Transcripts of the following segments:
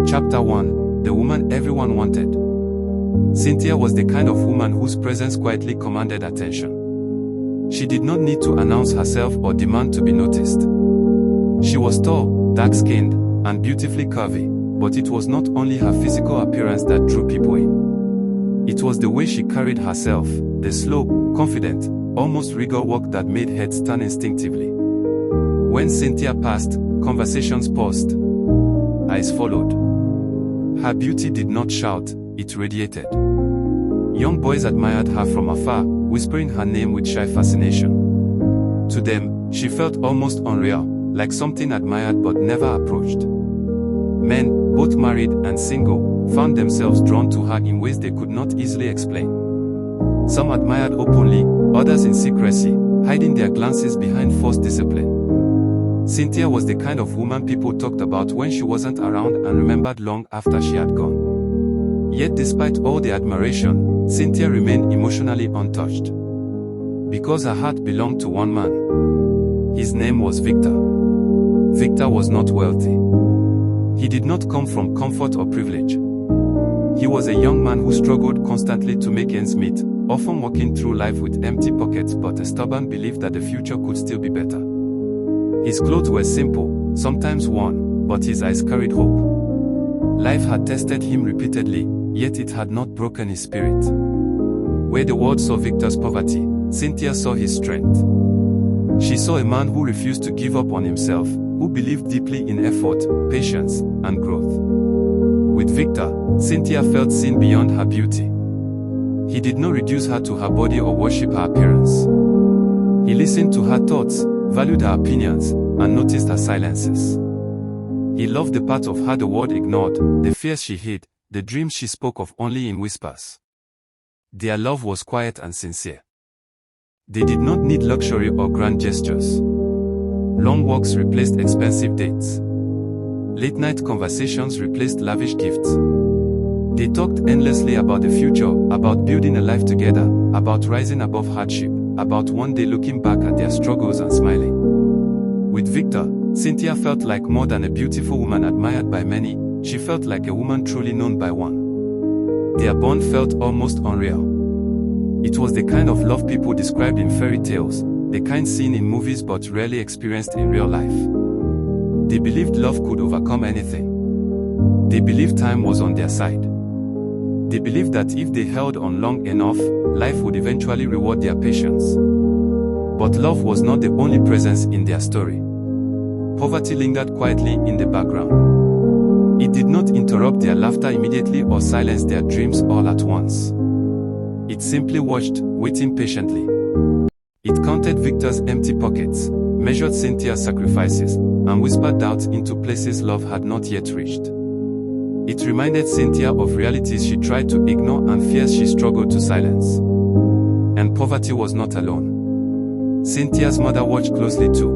Chapter 1: The Woman Everyone Wanted. Cynthia was the kind of woman whose presence quietly commanded attention. She did not need to announce herself or demand to be noticed. She was tall, dark-skinned, and beautifully curvy, but it was not only her physical appearance that drew people in. It was the way she carried herself, the slow, confident, almost regal walk that made heads turn instinctively. When Cynthia passed, conversations paused. Eyes followed. Her beauty did not shout, it radiated. Young boys admired her from afar, whispering her name with shy fascination. To them, she felt almost unreal, like something admired but never approached. Men, both married and single, found themselves drawn to her in ways they could not easily explain. Some admired openly, others in secrecy, hiding their glances behind forced discipline. Cynthia was the kind of woman people talked about when she wasn't around and remembered long after she had gone. Yet despite all the admiration, Cynthia remained emotionally untouched. Because her heart belonged to one man. His name was Victor. Victor was not wealthy. He did not come from comfort or privilege. He was a young man who struggled constantly to make ends meet, often walking through life with empty pockets but a stubborn belief that the future could still be better. His clothes were simple, sometimes worn, but his eyes carried hope. Life had tested him repeatedly, yet it had not broken his spirit. Where the world saw Victor's poverty, Cynthia saw his strength. She saw a man who refused to give up on himself, who believed deeply in effort, patience, and growth. With Victor, Cynthia felt seen beyond her beauty. He did not reduce her to her body or worship her appearance. He listened to her thoughts, valued her opinions, and noticed her silences. He loved the part of her the world ignored, the fears she hid, the dreams she spoke of only in whispers. Their love was quiet and sincere. They did not need luxury or grand gestures. Long walks replaced expensive dates. Late-night conversations replaced lavish gifts. They talked endlessly about the future, about building a life together, about rising above hardship, about one day looking back at their struggles and smiling. With Victor, Cynthia felt like more than a beautiful woman admired by many, she felt like a woman truly known by one. Their bond felt almost unreal. It was the kind of love people described in fairy tales, the kind seen in movies but rarely experienced in real life. They believed love could overcome anything. They believed time was on their side. They believed that if they held on long enough, life would eventually reward their patience. But love was not the only presence in their story. Poverty lingered quietly in the background. It did not interrupt their laughter immediately or silence their dreams all at once. It simply watched, waiting patiently. It counted Victor's empty pockets, measured Cynthia's sacrifices, and whispered doubts into places love had not yet reached. It reminded Cynthia of realities she tried to ignore and fears she struggled to silence. And poverty was not alone. Cynthia's mother watched closely too.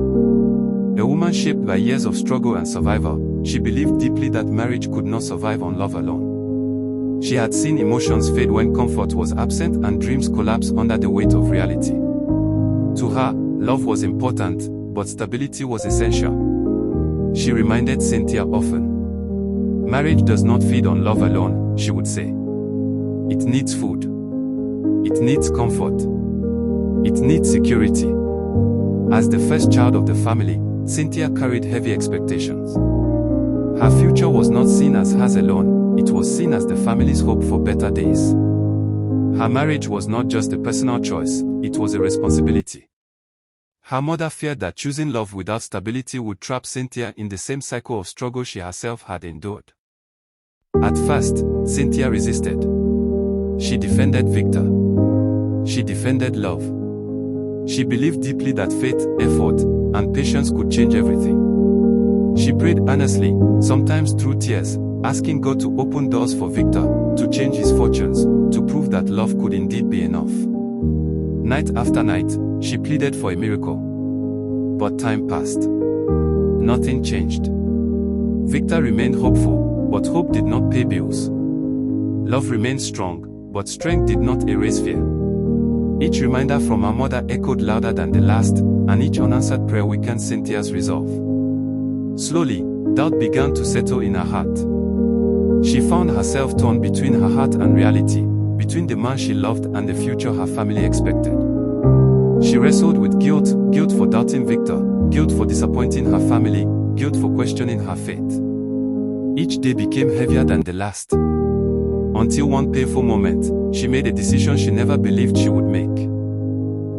A woman shaped by years of struggle and survival, she believed deeply that marriage could not survive on love alone. She had seen emotions fade when comfort was absent and dreams collapse under the weight of reality. To her, love was important, but stability was essential. She reminded Cynthia often. Marriage does not feed on love alone, she would say. It needs food. It needs comfort. It needs security. As the first child of the family, Cynthia carried heavy expectations. Her future was not seen as hers alone, it was seen as the family's hope for better days. Her marriage was not just a personal choice, it was a responsibility. Her mother feared that choosing love without stability would trap Cynthia in the same cycle of struggle she herself had endured. At first, Cynthia resisted. She defended Victor. She defended love. She believed deeply that faith, effort, and patience could change everything. She prayed earnestly, sometimes through tears, asking God to open doors for Victor, to change his fortunes, to prove that love could indeed be enough. Night after night, she pleaded for a miracle. But time passed. Nothing changed. Victor remained hopeful, but hope did not pay bills. Love remained strong, but strength did not erase fear. Each reminder from her mother echoed louder than the last, and each unanswered prayer weakened Cynthia's resolve. Slowly, doubt began to settle in her heart. She found herself torn between her heart and reality, between the man she loved and the future her family expected. She wrestled with guilt for doubting Victor, guilt for disappointing her family, guilt for questioning her faith. Each day became heavier than the last. Until one painful moment, she made a decision she never believed she would make.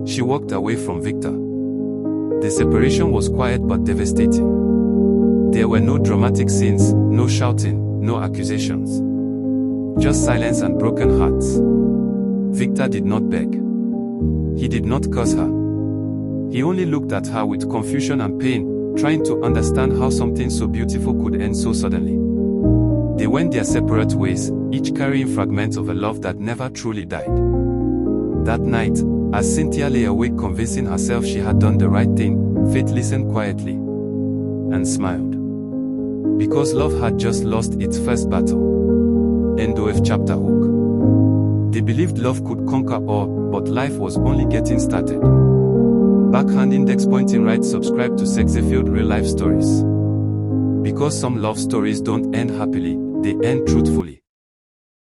She walked away from Victor. The separation was quiet but devastating. There were no dramatic scenes, no shouting, no accusations. Just silence and broken hearts. Victor did not beg. He did not curse her. He only looked at her with confusion and pain, trying to understand how something so beautiful could end so suddenly. They went their separate ways, each carrying fragments of a love that never truly died. That night, as Cynthia lay awake convincing herself she had done the right thing, Faith listened quietly and smiled. Because love had just lost its first battle. End of chapter hook. They believed love could conquer all, but life was only getting started. Backhand index pointing right. Subscribe to Sexy-filled real life stories. Because some love stories don't end happily, they end truthfully.